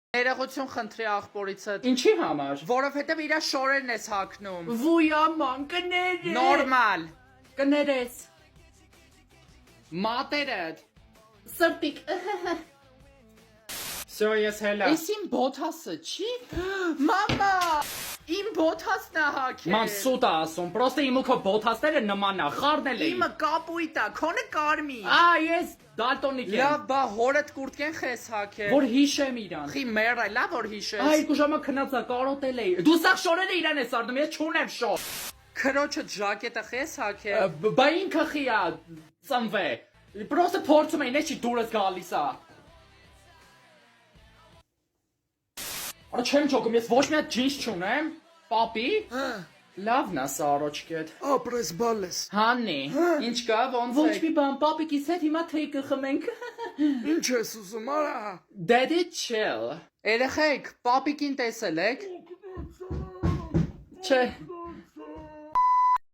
Ներողություն խնդրի աղբորիցդ։ Ինչի համար։ Որովհետև իր շորերն ես հագնում։ Վույաման կներես։ Նորմալ։ Կներես։ Մատերդ։ Սրտիկ։ Всё, ես հելա։ Էս իմ բոթասը չի։ Մամա, իմ բոթասն է հագել։ Ման սուտ է ասում, պրոստը իմ ու քո բոթասները նման է, խառնել էի։ Իմը կապույտ է, քոնը կարմիր։ Ես դալտոնիկ եմ։ Լավ, բա հորդ կուրտկեն խես հագել։ Որ հիշեմ իրան։ Խի մեռա, լավ որ հիշես։ Երկու ժամը քնածա կարոտել էի։ Դու սա շորերը իրան ես արդում, ես չունեմ շոր։ Քրոջը ջակետը խես հագել։ Բա ինքը խի է ծնվե։ Պրոստը փորձում էին, էչի դուրս գալիս է։ Արա չեմ ճոգում, ես ոչ մի հատ ջինս չունեմ։ Պապի։ Լավն է սա առոջկետ։ Ապրես բալես։ Հանի, ինչ կա, ոնց Ոչ է։ մի բան, պապիկիս հետ հիմա թեյ կխմենք։ Ինչ ես ուզում, արա։ Daddy chill։ Երեխեք, պապիկին տեսել եք։ Չէ,